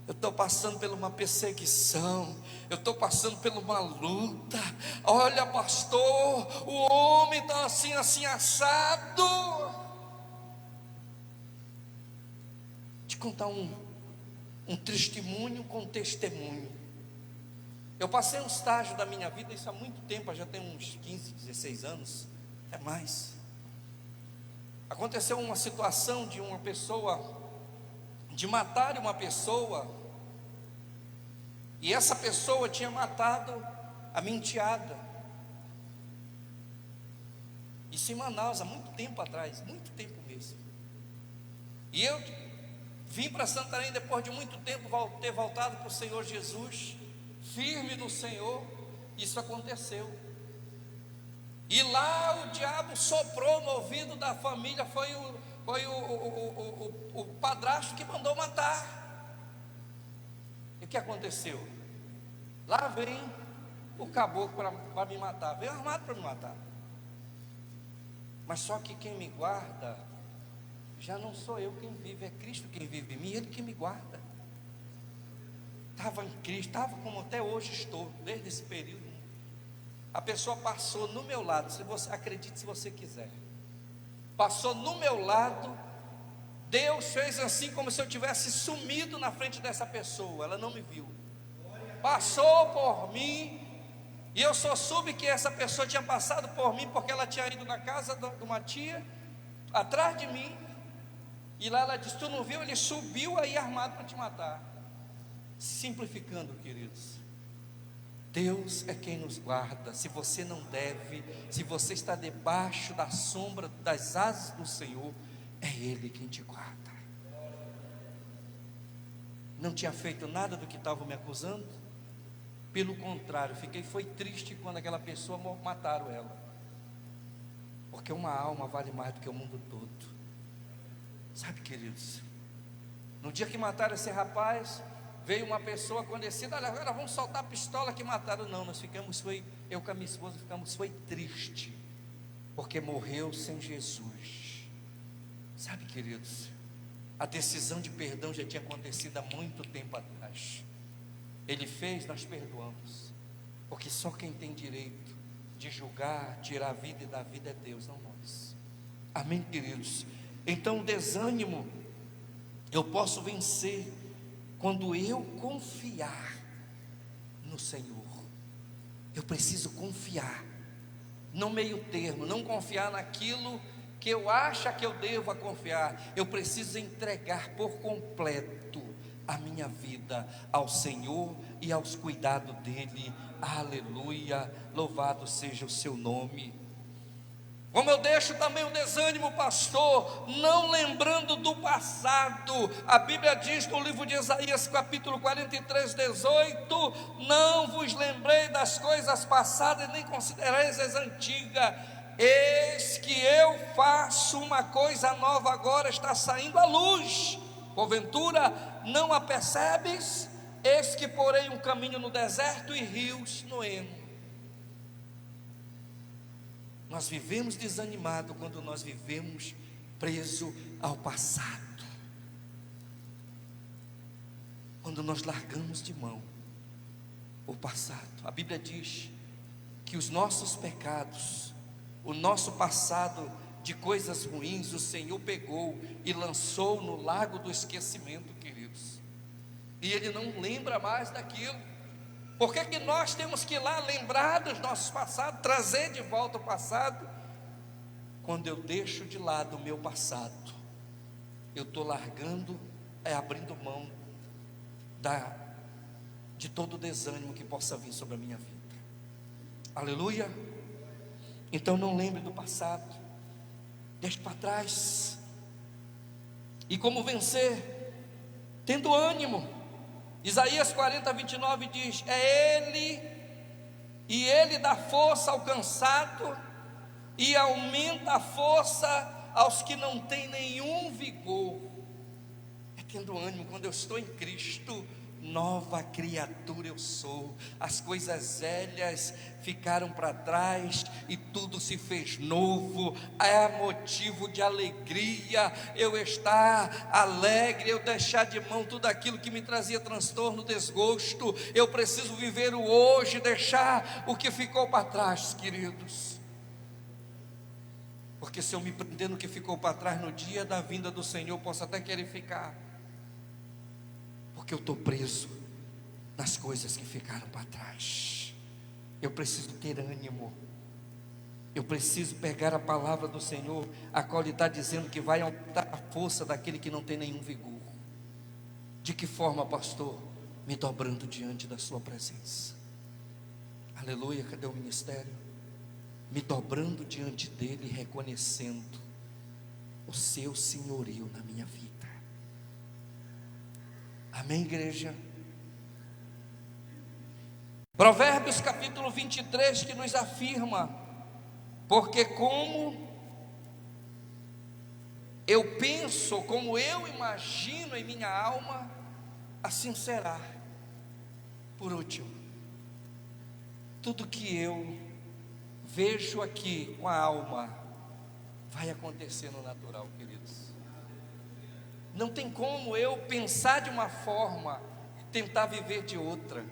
eu estou passando por uma perseguição, eu estou passando por uma luta. Olha, pastor, o homem está assim, assim, assado. Te contar um testemunho com testemunho. Eu passei um estágio da minha vida, isso há muito tempo, já tem uns 15, 16 anos, é mais. Aconteceu uma situação de uma pessoa, de matar uma pessoa, e essa pessoa tinha matado a minha enteada. Isso em Manaus, há muito tempo atrás, muito tempo mesmo. E eu vim para Santarém depois de muito tempo ter voltado para o Senhor Jesus, firme no Senhor. Isso aconteceu. E lá o diabo soprou no ouvido da família, foi o padrasto que mandou matar. E o que aconteceu? Lá vem o caboclo para me matar, veio armado para me matar. Mas só que quem me guarda, já não sou eu quem vive, é Cristo quem vive em mim, Ele que me guarda. Estava em Cristo, estava como até hoje estou, desde esse período. A pessoa passou no meu lado, se você acredite, se você quiser, passou no meu lado. Deus fez assim como se eu tivesse sumido na frente dessa pessoa, ela não me viu, passou por mim, e eu só soube que essa pessoa tinha passado por mim, porque ela tinha ido na casa de uma tia, atrás de mim, e lá ela disse: tu não viu? Ele subiu aí armado para te matar. Simplificando, queridos, Deus é quem nos guarda. Se você não deve, se você está debaixo da sombra das asas do Senhor, é Ele quem te guarda. Não tinha feito nada do que estavam me acusando, pelo contrário, foi triste quando aquela pessoa mataram ela, porque uma alma vale mais do que o mundo todo. Sabe, queridos, no dia que mataram esse rapaz, veio uma pessoa conhecida: olha, agora vamos soltar a pistola que mataram. Não, nós ficamos, eu com a minha esposa ficamos, triste, porque morreu sem Jesus. Sabe, queridos, a decisão de perdão já tinha acontecido há muito tempo atrás. Ele fez, nós perdoamos, porque só quem tem direito de julgar, tirar a vida e dar vida é Deus, não nós. Amém, queridos? Então o desânimo eu posso vencer quando eu confiar no Senhor. Eu preciso confiar, no meio termo, não confiar naquilo que eu acho que eu devo confiar. Eu preciso entregar por completo a minha vida ao Senhor e aos cuidados dEle. Aleluia, louvado seja o seu nome. Como eu deixo também o desânimo, pastor, não lembrando do passado. A Bíblia diz no livro de Isaías, capítulo 43, 18: não vos lembrei das coisas passadas, nem considereis as antigas. Eis que eu faço uma coisa nova, agora está saindo à luz. Porventura não a percebes? Eis que porei um caminho no deserto e rios no ermo. Nós vivemos desanimado quando nós vivemos preso ao passado, quando nós largamos de mão o passado. A Bíblia diz que os nossos pecados, o nosso passado de coisas ruins, o Senhor pegou e lançou no lago do esquecimento, queridos, e Ele não lembra mais daquilo. Por que nós temos que ir lá lembrar dos nossos passados, trazer de volta o passado? Quando eu deixo de lado o meu passado, eu estou largando, abrindo mão de todo o desânimo que possa vir sobre a minha vida. Aleluia. Então não lembre do passado, deixe para trás. E como vencer? Tendo ânimo. Isaías 40, 29 diz: é Ele, e Ele dá força ao cansado, e aumenta a força aos que não têm nenhum vigor. É tendo ânimo. Quando eu estou em Cristo, nova criatura eu sou. As coisas velhas ficaram para trás e tudo se fez novo. É motivo de alegria eu estar alegre, eu deixar de mão tudo aquilo que me trazia transtorno, desgosto. Eu preciso viver o hoje, deixar o que ficou para trás, queridos. Porque se eu me prender no que ficou para trás, no dia da vinda do Senhor, eu posso até querer ficar, porque eu estou preso nas coisas que ficaram para trás. Eu preciso ter ânimo. Eu preciso pegar a palavra do Senhor, a qual Ele está dizendo que vai aumentar a força daquele que não tem nenhum vigor. De que forma, pastor? Me dobrando diante da sua presença. Aleluia, cadê o ministério? Me dobrando diante dele, reconhecendo o seu senhorio na minha vida. Amém, igreja? Provérbios capítulo 23 que nos afirma: porque como eu penso, como eu imagino em minha alma, assim será. Por último, tudo que eu vejo aqui com a alma vai acontecer no natural, queridos. Não tem como eu pensar de uma forma e tentar viver de outra.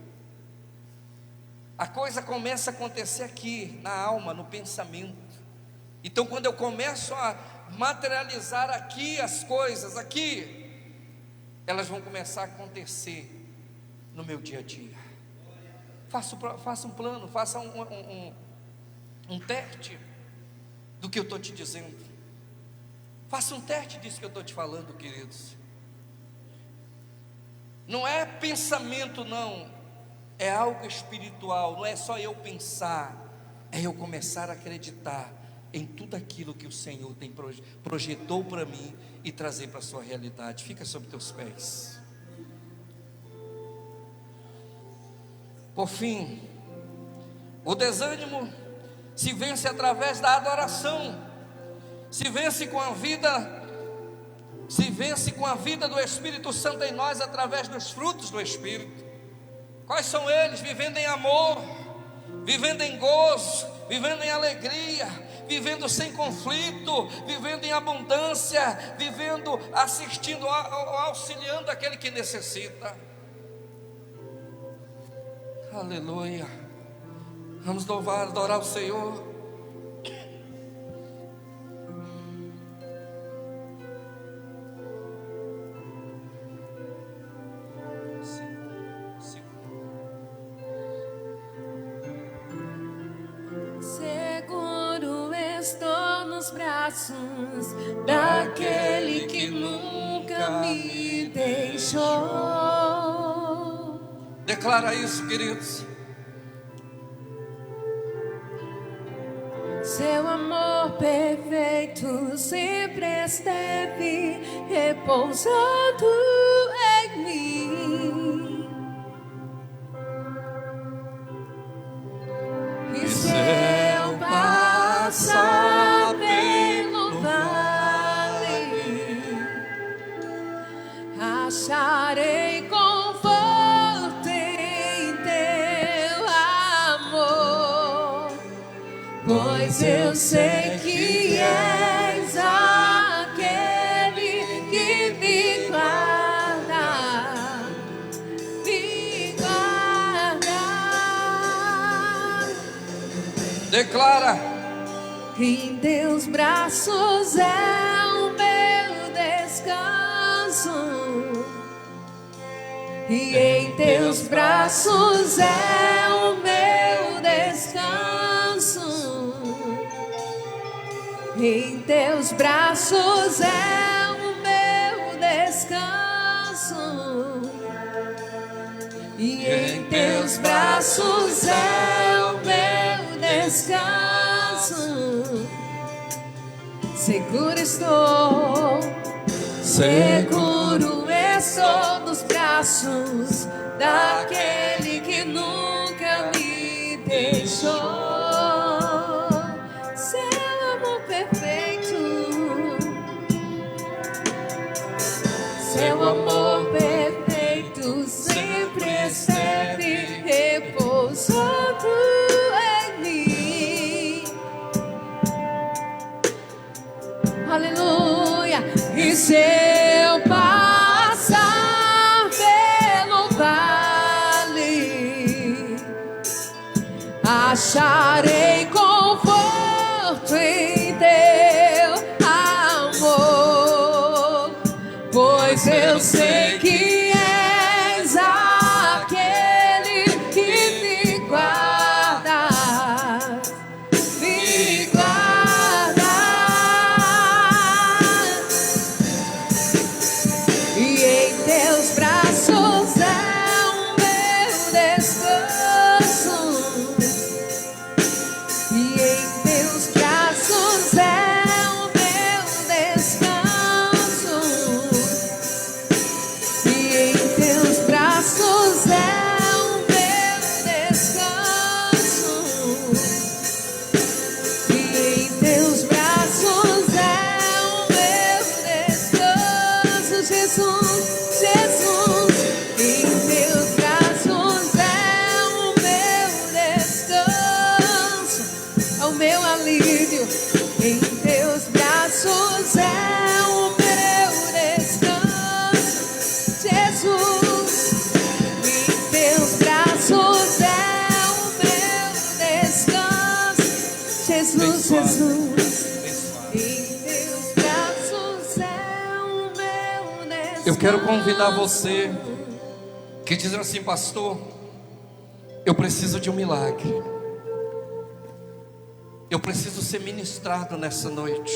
A coisa começa a acontecer aqui, na alma, no pensamento. Então, quando eu começo a materializar aqui as coisas, aqui, elas vão começar a acontecer no meu dia a dia. Faça um plano, faça um teste do que eu estou te dizendo. Faça um teste disso que eu estou te falando, queridos. Não é pensamento, não. É algo espiritual. Não é só eu pensar. É eu começar a acreditar em tudo aquilo que o Senhor tem projetou para mim e trazer para a sua realidade. Fica sobre teus pés. Por fim, o desânimo se vence através da adoração, se vence com a vida do Espírito Santo em nós através dos frutos do Espírito. Quais são eles? Vivendo em amor, vivendo em gozo, vivendo em alegria, vivendo sem conflito, vivendo em abundância, vivendo assistindo, auxiliando aquele que necessita. Aleluia. Vamos louvar, adorar o Senhor. Seguro estou nos braços daquele que nunca me deixou. Declara isso, queridos. Seu amor perfeito sempre esteve repousando em mim. E se eu passar pelo vale, acharei conforto em teu amor, pois eu sei que és aquele que me guarda, me guarda. Declara. Em teus braços é o meu descanso, e em teus braços é o meu descanso. Em teus braços é o meu descanso, e em teus braços é o meu descanso. Seguro estou, seguro estou nos braços daquele que nunca me deixou. Seu amor perfeito, seu amor perfeito sempre esteve repousando em mim. Aleluia. E se eu passar pelo vale, acharei conforto em teu amor, pois eu sei que és aquele que me guarda, me guarda. filho. Em teus braços é o meu descanso, Jesus. Em teus braços é o meu descanso, Jesus, Jesus. Em teus braços é o meu descanso. Eu quero convidar você que diz assim: pastor, eu preciso de um milagre. Eu preciso ser ministrado nessa noite.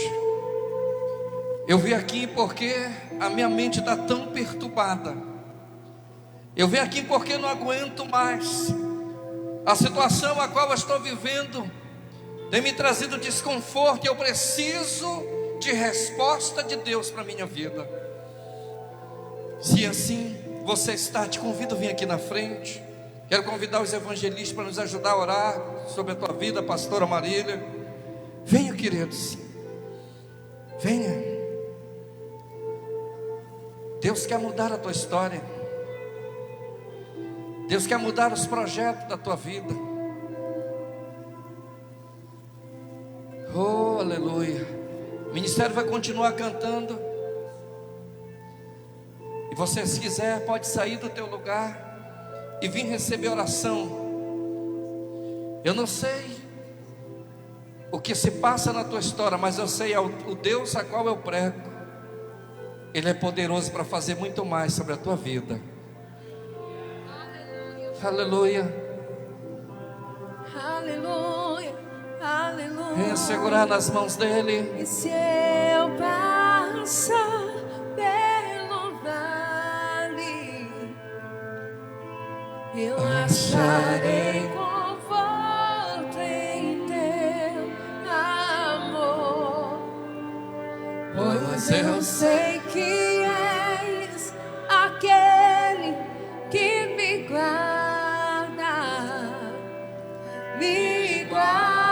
Eu vim aqui porque a minha mente está tão perturbada. Eu vim aqui porque não aguento mais. A situação a qual eu estou vivendo tem me trazido desconforto. E eu preciso de resposta de Deus para a minha vida. Se assim você está, te convido a vir aqui na frente. Quero convidar os evangelistas para nos ajudar a orar sobre a tua vida, pastora Marília. Venha, queridos. Venha. Deus quer mudar a tua história. Deus quer mudar os projetos da tua vida. Oh, aleluia. O ministério vai continuar cantando. E você, se quiser, pode sair do teu lugar e vir receber oração. Eu não sei o que se passa na tua história, mas eu sei o Deus a qual eu prego. Ele é poderoso para fazer muito mais sobre a tua vida. Aleluia. Aleluia, aleluia. Venha segurar nas mãos dele. E se eu passar pelo vale, eu acharei conforto em teu amor, pois eu sei que és aquele que me guarda, me guarda.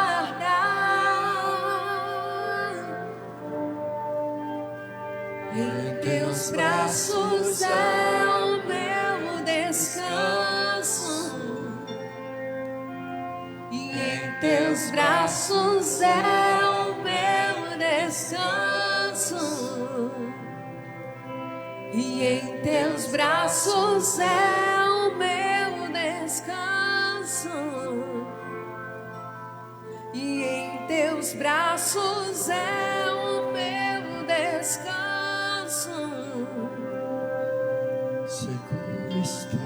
Em teus braços é o meu descanso, e em teus braços é o meu descanso, e em teus braços é o meu descanso, e em teus braços é o meu descanso. Seguro estou.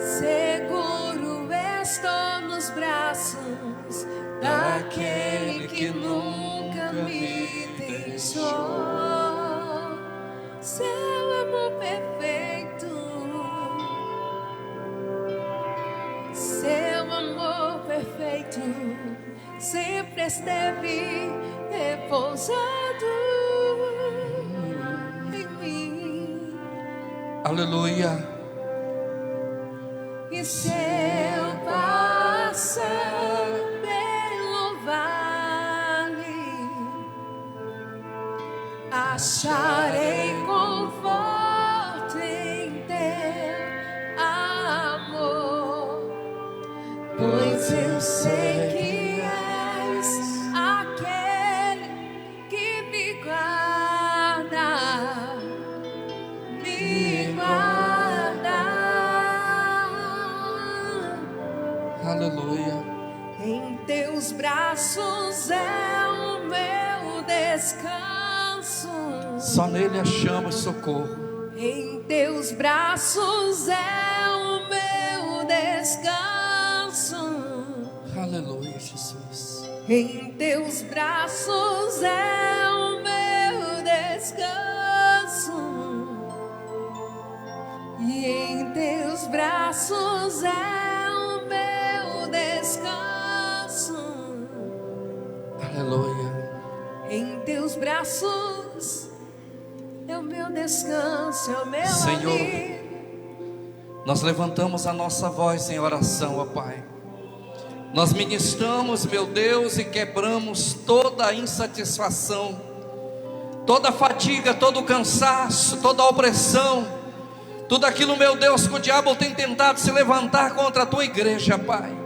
Seguro estou nos braços daquele que nunca me deixou. Seu amor perfeito, seu amor perfeito, sempre esteve repousado em mim. Aleluia. E se eu passar pelo vale, acharei conforto em teu amor, pois eu sei que és aquele que me guarda, me guarda. Aleluia. Em teus braços é o meu descanso, Só nele achamos socorro. em teus braços é o meu descanso, Aleluia, Jesus. em teus braços é o meu descanso, e em teus braços é o meu descanso, Aleluia. em teus braços é o meu descanso, é o meu Senhor, alívio. nós levantamos a nossa voz em oração, ó Pai. Nós ministramos, meu Deus, e quebramos toda a insatisfação, toda a fadiga, todo o cansaço, toda a opressão, tudo aquilo, meu Deus, que o diabo tem tentado se levantar contra a tua igreja, Pai.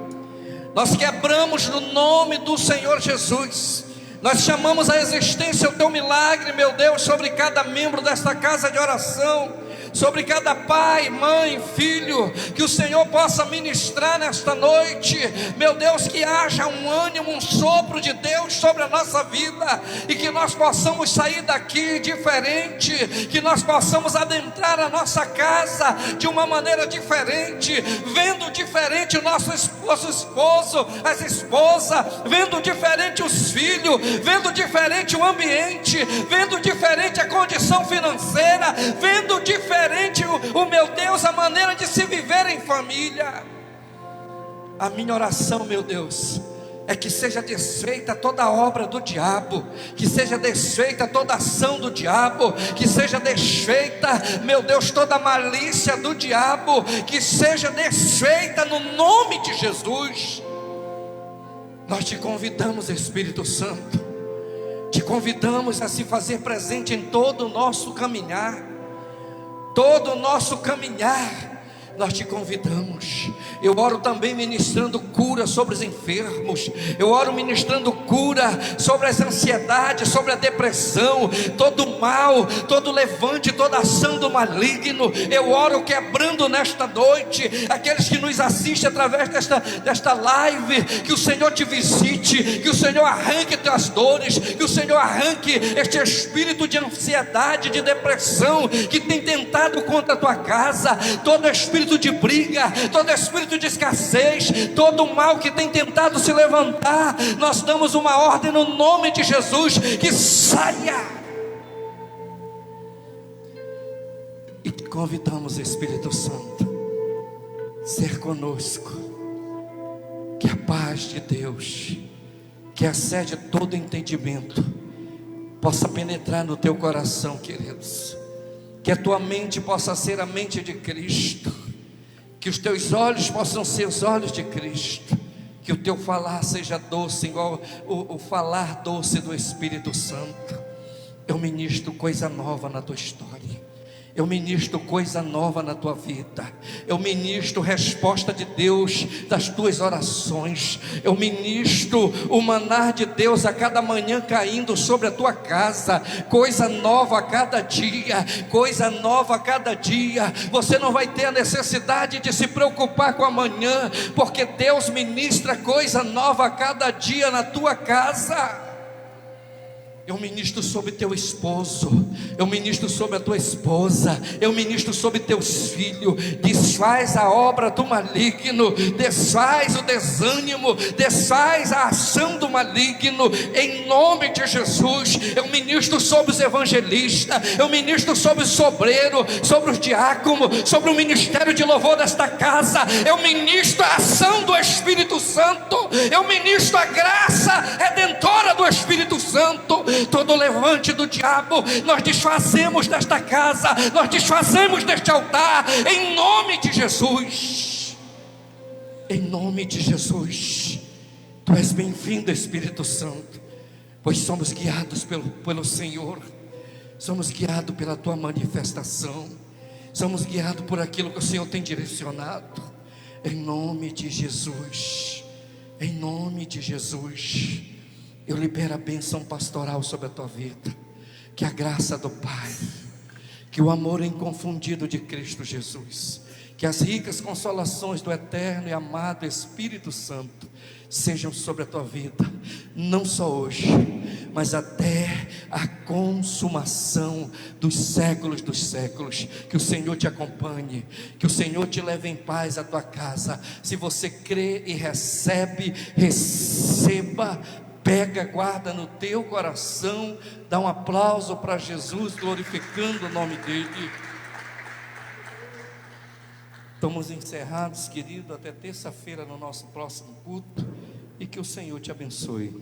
Nós quebramos no nome do Senhor Jesus. Nós chamamos a existência o teu milagre, meu Deus, sobre cada membro desta casa de oração, sobre cada pai, mãe, filho, que o Senhor possa ministrar nesta noite, meu Deus, que haja um ânimo, um sopro de Deus sobre a nossa vida, e que nós possamos sair daqui diferente, que nós possamos adentrar a nossa casa de uma maneira diferente, vendo diferente o nosso esposo, as esposas, vendo diferente os filhos, vendo diferente o ambiente, vendo diferente a condição financeira, vendo diferente o meu Deus, a maneira de se viver em família. A minha oração, meu Deus, é que seja desfeita toda obra do diabo, que seja desfeita toda ação do diabo, que seja desfeita, meu Deus, toda malícia do diabo, que seja desfeita no nome de Jesus. Nós te convidamos, Espírito Santo, te convidamos a se fazer presente em todo o nosso caminhar. Todo o nosso caminhar, nós te convidamos. Eu oro também ministrando cura sobre os enfermos. Eu oro ministrando cura sobre as ansiedades, sobre a depressão, todo o mal, todo levante, toda ação do maligno. Eu oro quebrando nesta noite aqueles que nos assistem através desta live. Que o Senhor te visite, que o Senhor arranque tuas dores, que o Senhor arranque este espírito de ansiedade, de depressão que tem tentado contra a tua casa, todo espírito de briga, todo espírito de escassez, todo o mal que tem tentado se levantar. Nós damos uma ordem no nome de Jesus, que saia. E convidamos, Espírito Santo, ser conosco. Que a paz de Deus, que excede todo entendimento, possa penetrar no teu coração, queridos. Que a tua mente possa ser a mente de Cristo, que os teus olhos possam ser os olhos de Cristo, que o teu falar seja doce, igual o falar doce do Espírito Santo. Eu ministro coisa nova na tua história. Eu ministro coisa nova na tua vida. Eu ministro resposta de Deus das tuas orações. Eu ministro o maná de Deus a cada manhã caindo sobre a tua casa. Coisa nova a cada dia. Coisa nova a cada dia. Você não vai ter a necessidade de se preocupar com amanhã, porque Deus ministra coisa nova a cada dia na tua casa. Eu ministro sobre teu esposo, eu ministro sobre a tua esposa, eu ministro sobre teus filhos. Desfaz a obra do maligno, desfaz o desânimo, desfaz a ação do maligno, em nome de Jesus. Eu ministro sobre os evangelistas, eu ministro sobre o sobreiro, sobre os diáconos, sobre o ministério de louvor desta casa. Eu ministro a ação do Espírito Santo, eu ministro a graça redentora do Espírito Santo. Todo levante do diabo, nós desfazemos desta casa, nós desfazemos deste altar, em nome de Jesus. Em nome de Jesus. Tu és bem-vindo, Espírito Santo, pois somos guiados pelo Senhor, somos guiados pela tua manifestação, somos guiados por aquilo que o Senhor tem direcionado. Em nome de Jesus, em nome de Jesus. Eu libero a bênção pastoral sobre a tua vida. Que a graça do Pai, que o amor inconfundido de Cristo Jesus, que as ricas consolações do eterno e amado Espírito Santo sejam sobre a tua vida, não só hoje, mas até a consumação dos séculos dos séculos. Que o Senhor te acompanhe, que o Senhor te leve em paz à tua casa. Se você crê e recebe, receba. Pega, guarda no teu coração. Dá um aplauso para Jesus, glorificando o nome dele. Estamos encerrados, querido, até terça-feira no nosso próximo culto. E que o Senhor te abençoe.